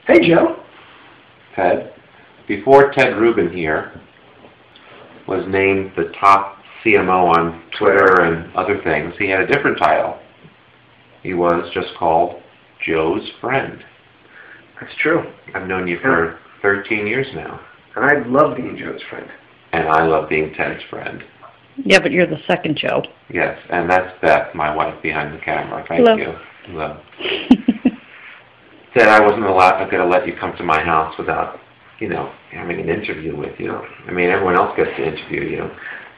Hey, Joe. Ted. Before Ted Rubin here was named the top CMO on Twitter and other things, he had a different title. He was just called Joe's friend. That's true. I've known you for 13 years now. And I love being Joe's friend. And I love being Ted's friend. Yeah, but you're the second Joe. Yes, and that's Beth, my wife behind the camera. Thank Hello. you. Hello. Ted, I wasn't going to let you come to my house without, having an interview with you. I mean, everyone else gets to interview you.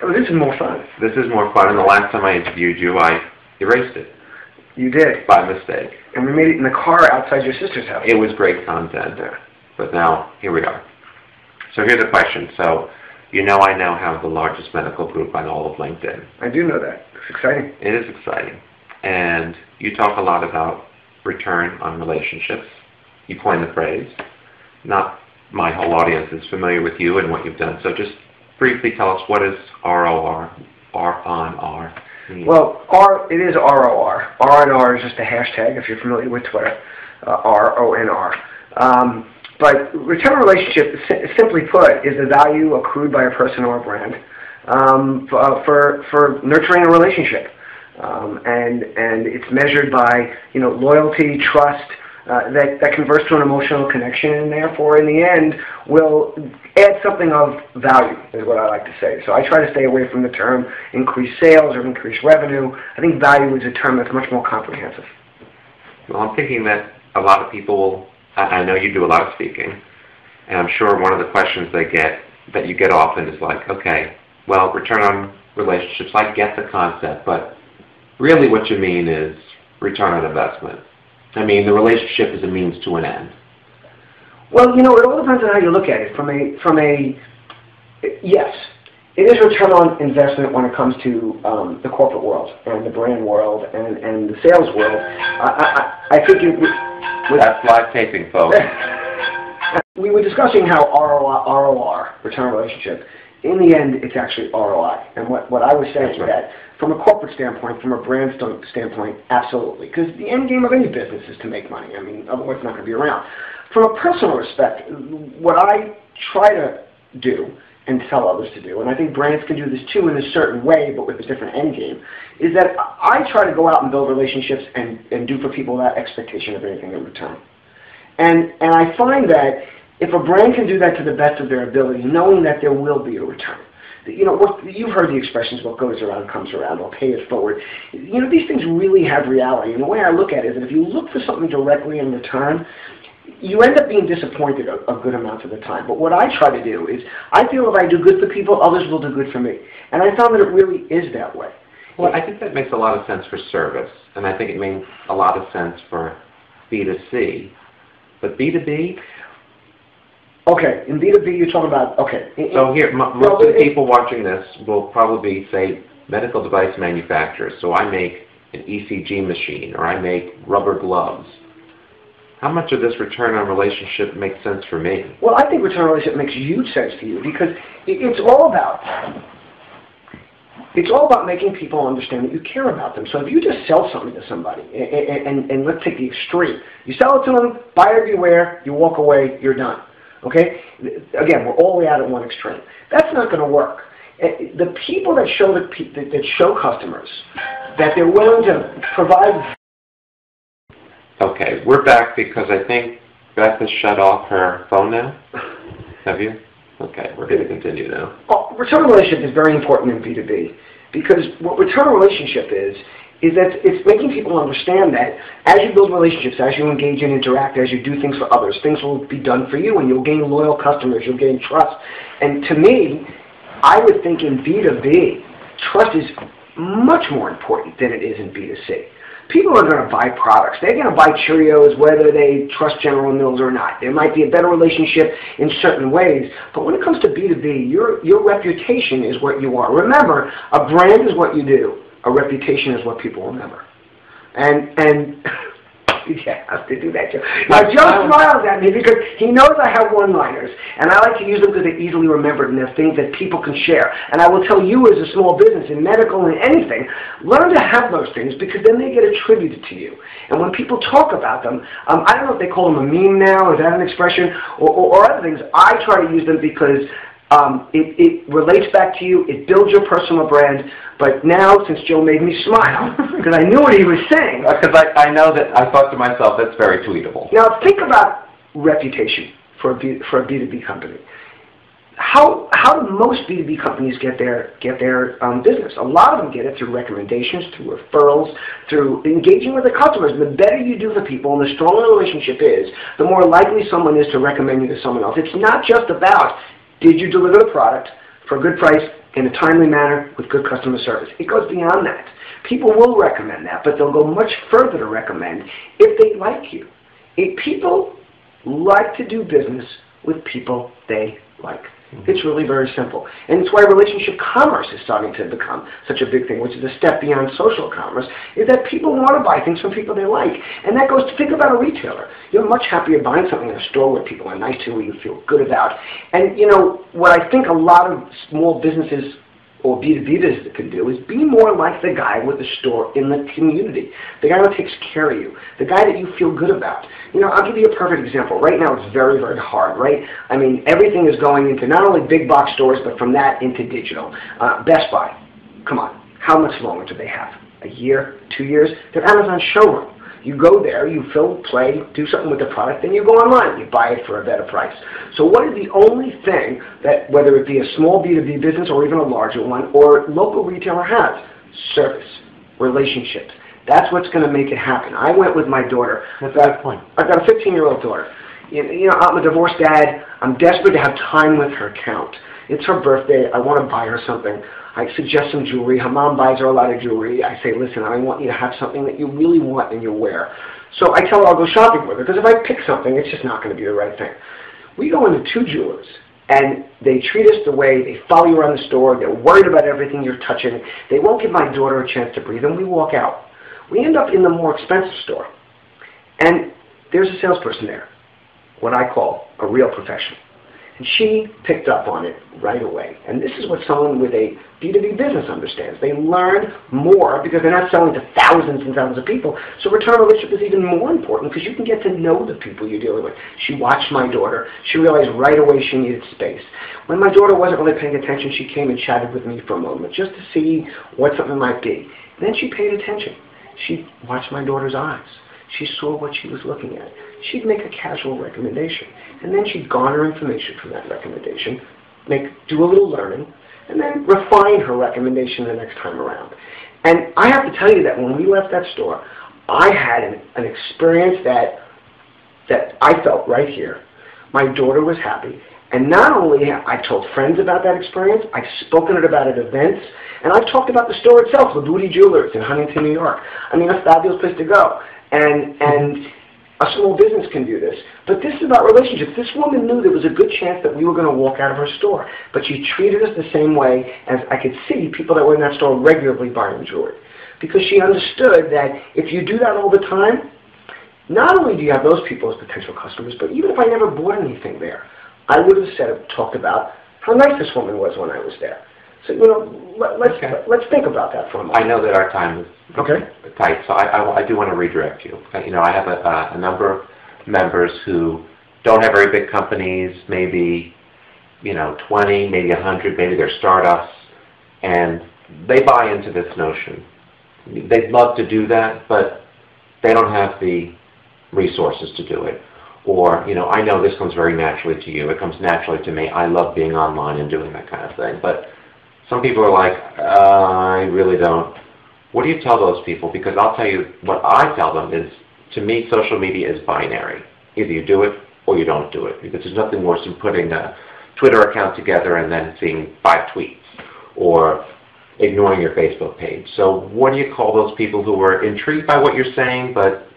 Oh, this is more fun. This is more fun, and the last time I interviewed you, I erased it. You did. By mistake. And we made it in the car outside your sister's house. It was great content, but now, here we are. So here's a question. So, I now have the largest medical group on all of LinkedIn. I do know that. It's exciting. It is exciting. And you talk a lot about return on relationships. You coined the phrase. Not my whole audience is familiar with you and what you've done. So just briefly tell us, what is ROR, R on R? Well, it is ROR. R&R is just a hashtag if you're familiar with Twitter. RONR. But return on relationship, simply put, is the value accrued by a person or a brand for nurturing a relationship. And it's measured by loyalty, trust, that converts to an emotional connection, and therefore in the end will add something of value, is what I like to say. So I try to stay away from the term increased sales or increased revenue. I think value is a term that's much more comprehensive. Well, I'm thinking that a lot of people will, I know you do a lot of speaking, and I'm sure one of the questions that you get often is like, okay, well, return on relationships, I get the concept, but really what you mean is return on investment. I mean, the relationship is a means to an end. Well, it all depends on how you look at it. Yes, it is return on investment when it comes to the corporate world and the brand world and the sales world. I think that's live taping, folks. We were discussing how ROR, return on relationship, in the end, it's actually ROI. And what I was saying is that from a corporate standpoint, from a brand standpoint, absolutely. Because the end game of any business is to make money. I mean, otherwise it's not going to be around. From a personal respect, what I try to do and tell others to do, and I think brands can do this too in a certain way, but with a different end game, is that I try to go out and build relationships and do for people without expectation of anything in return. And I find that if a brand can do that to the best of their ability, knowing that there will be a return. You've heard the expressions, what goes around comes around, or pay it forward. These things really have reality. And the way I look at it is that if you look for something directly in return, you end up being disappointed a good amount of the time. But what I try to do is, I feel if I do good for people, others will do good for me. And I found that it really is that way. Well, I think that makes a lot of sense for service. And I think it makes a lot of sense for B2C. But B2B? Okay, in B2B you're talking about, okay. So here, most of the people watching this will probably say medical device manufacturers. So I make an ECG machine, or I make rubber gloves. How much of this return on relationship makes sense for me? Well, I think return on relationship makes huge sense to you because it's all about making people understand that you care about them. So if you just sell something to somebody, and let's take the extreme. You sell it to them, buyer beware, you walk away, you're done. Okay? Again, we're all the way out at one extreme. That's not going to work. The people that show customers that they're willing to provide. Okay, we're back because I think Beth has shut off her phone now. Have you? Okay, we're going to continue now. Well, return on relationship is very important in B2B because what return on relationship is that it's making people understand that as you build relationships, as you engage and interact, as you do things for others, things will be done for you and you'll gain loyal customers, you'll gain trust. And to me, I would think in B2B, trust is much more important than it is in B2C. People are going to buy products. They're going to buy Cheerios whether they trust General Mills or not. There might be a better relationship in certain ways, but when it comes to B2B, your reputation is what you are. Remember, a brand is what you do. A reputation is what people remember. And Did you have to do that, Joe? Now, Joe smiles at me because he knows I have one-liners, and I like to use them because they're easily remembered and they're things that people can share. And I will tell you as a small business, in medical and anything, learn to have those things because then they get attributed to you. And when people talk about them, I don't know if they call them a meme now, is that an expression, or other things, I try to use them because it relates back to you, it builds your personal brand, but now, since Joe made me smile, because I knew what he was saying. Because I know that, I thought to myself, that's very tweetable. Now, think about reputation for a B2B company. How do most B2B companies get their business? A lot of them get it through recommendations, through referrals, through engaging with the customers. And the better you do for people and the stronger the relationship is, the more likely someone is to recommend you to someone else. It's not just about, did you deliver the product for a good price in a timely manner with good customer service? It goes beyond that. People will recommend that, but they'll go much further to recommend if they like you. People like to do business with people they like. It's really very simple. And it's why relationship commerce is starting to become such a big thing, which is a step beyond social commerce, is that people want to buy things from people they like. And that goes to think about a retailer. You're much happier buying something in a store where people are nice to, where you feel good about. And, you know, what I think a lot of small businesses or B2B business can do is be more like the guy with the store in the community, the guy that takes care of you, the guy that you feel good about. You know, I'll give you a perfect example. Right now it's very, very hard, right? I mean, everything is going into not only big box stores, but from that into digital. Best Buy, come on, how much longer do they have? A year, 2 years? They're Amazon showroom. You go there, you fill, play, do something with the product, then you go online. You buy it for a better price. So what is the only thing that, whether it be a small B2B business or even a larger one, or local retailer has? Service, relationships. That's what's going to make it happen. I went with my daughter. That's a good point. I've got a 15-year-old daughter. You know, I'm a divorced dad. I'm desperate to have time with her count. It's her birthday. I want to buy her something. I suggest some jewelry. Her mom buys her a lot of jewelry. I say, listen, I want you to have something that you really want and you wear. So I tell her I'll go shopping with her, because if I pick something, it's just not going to be the right thing. We go into 2 jewelers, and they treat us the way, they follow you around the store, they're worried about everything you're touching. They won't give my daughter a chance to breathe, and we walk out. We end up in the more expensive store, and there's a salesperson there, what I call a real professional. And she picked up on it right away. And this is what someone with a B2B business understands. They learn more because they're not selling to thousands and thousands of people. So return relationship is even more important because you can get to know the people you're dealing with. She watched my daughter. She realized right away she needed space. When my daughter wasn't really paying attention, she came and chatted with me for a moment just to see what something might be. And then she paid attention. She watched my daughter's eyes. She saw what she was looking at. She'd make a casual recommendation, and then she'd garner information from that recommendation, do a little learning, and then refine her recommendation the next time around. And I have to tell you that when we left that store, I had an experience that I felt right here. My daughter was happy, and not only have I told friends about that experience, I've spoken about it at events, and I've talked about the store itself, the Booty Jewelers in Huntington, New York. I mean, a fabulous place to go. And a small business can do this. But this is about relationships. This woman knew there was a good chance that we were going to walk out of her store. But she treated us the same way as I could see people that were in that store regularly buying jewelry. Because she understood that if you do that all the time, not only do you have those people as potential customers, but even if I never bought anything there, I would have talked about how nice this woman was when I was there. So, you know, let's think about that for a moment. I know that our time is tight, so I do want to redirect you. You know, I have a number of members who don't have very big companies, maybe, you know, 20, maybe 100, maybe they're startups, and they buy into this notion. They'd love to do that, but they don't have the resources to do it. Or, you know, I know this comes very naturally to you. It comes naturally to me. I love being online and doing that kind of thing. But some people are like, I really don't. What do you tell those people? Because I'll tell you, what I tell them is, to me, social media is binary. Either you do it or you don't do it. Because there's nothing worse than putting a Twitter account together and then seeing 5 tweets, or ignoring your Facebook page. So what do you call those people who are intrigued by what you're saying, but,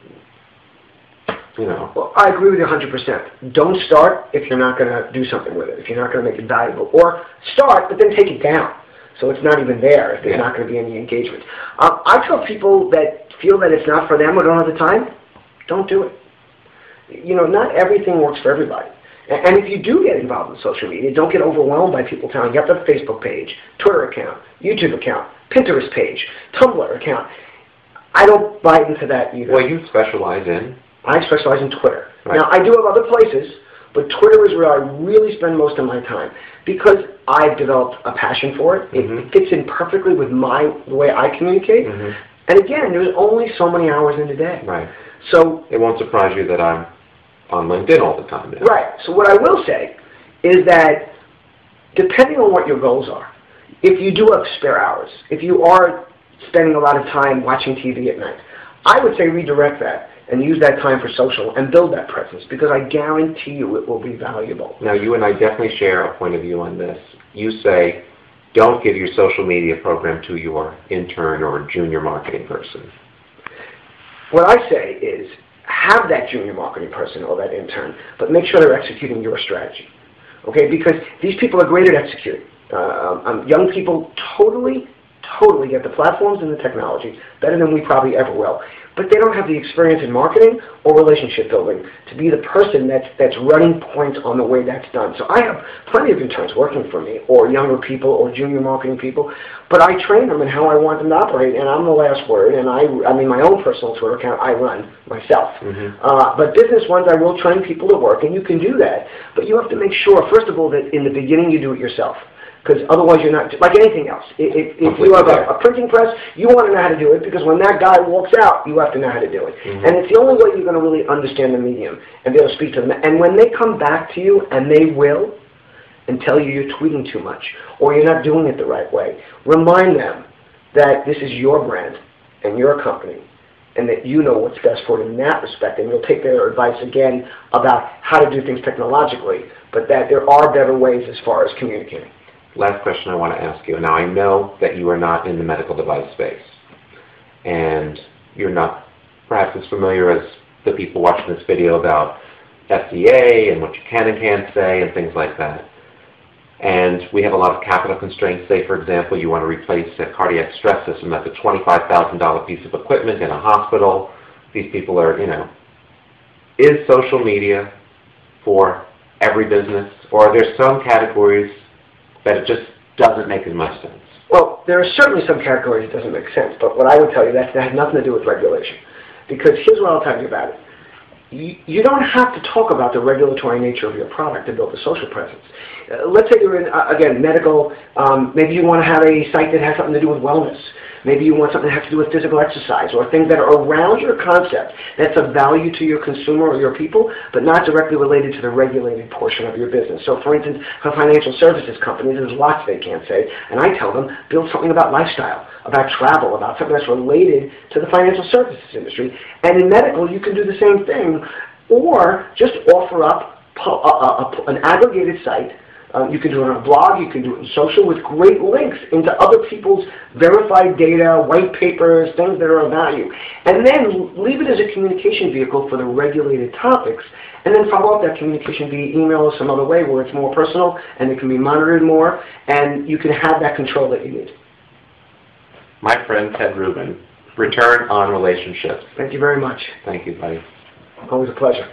you know? Well, I agree with you 100%. Don't start if you're not going to do something with it, if you're not going to make it valuable. Or start, but then take it down, so it's not even there if there's not going to be any engagement. I tell people that feel that it's not for them or don't have the time, don't do it. Not everything works for everybody. And if you do get involved in social media, don't get overwhelmed by people telling you have to have a Facebook page, Twitter account, YouTube account, Pinterest page, Tumblr account. I don't buy into that either. Well, you specialize in? I specialize in Twitter. Right. Now, I do have other places, but Twitter is where I really spend most of my time because I've developed a passion for it. It fits in perfectly with the way I communicate. And again, there's only so many hours in a day. Right. So it won't surprise you that I'm on LinkedIn all the time now. Right. So what I will say is that depending on what your goals are, if you do have spare hours, if you are spending a lot of time watching TV at night, I would say redirect that and use that time for social and build that presence because I guarantee you it will be valuable. Now, you and I definitely share a point of view on this. You say, don't give your social media program to your intern or junior marketing person. What I say is have that junior marketing person or that intern, but make sure they're executing your strategy. Okay, because these people are great at executing. Young people totally get the platforms and the technology better than we probably ever will. But they don't have the experience in marketing or relationship building to be the person that's running point on the way that's done. So I have plenty of interns working for me, or younger people, or junior marketing people, but I train them in how I want them to operate, and I'm the last word, and I mean my own personal Twitter account I run myself. But business ones I will train people to work, and you can do that, but you have to make sure, first of all, that in the beginning you do it yourself. Because otherwise you're not, like anything else. If you have a printing press, you want to know how to do it because when that guy walks out, you have to know how to do it. And it's the only way you're going to really understand the medium and be able to speak to them. And when they come back to you, and they will, and tell you you're tweeting too much or you're not doing it the right way, remind them that this is your brand and your company and that you know what's best for it in that respect. And you'll take their advice again about how to do things technologically, but that there are better ways as far as communicating. Last question I want to ask you. Now, I know that you are not in the medical device space, and you're not perhaps as familiar as the people watching this video about FDA and what you can and can't say and things like that. And we have a lot of capital constraints. Say, for example, you want to replace a cardiac stress system. That's a $25,000 piece of equipment in a hospital. These people are, is social media for every business, or are there some categories that it just doesn't make as much sense? Well, there are certainly some categories that doesn't make sense, but what I would tell you, that has nothing to do with regulation. Because here's what I'll tell you about it. You don't have to talk about the regulatory nature of your product to build a social presence. Let's say you're in, again, medical, maybe you want to have a site that has something to do with wellness. Maybe you want something that has to do with physical exercise or things that are around your concept that's of value to your consumer or your people, but not directly related to the regulated portion of your business. So, for instance, for financial services companies, there's lots they can't say, and I tell them, build something about lifestyle, about travel, about something that's related to the financial services industry. And in medical, you can do the same thing, or just offer up an aggregated site. You can do it on a blog, you can do it in social with great links into other people's verified data, white papers, things that are of value. And then leave it as a communication vehicle for the regulated topics, and then follow up that communication via email or some other way where it's more personal and it can be monitored more, and you can have that control that you need. My friend Ted Rubin, Return on Relationships. Thank you very much. Thank you, buddy. Always a pleasure.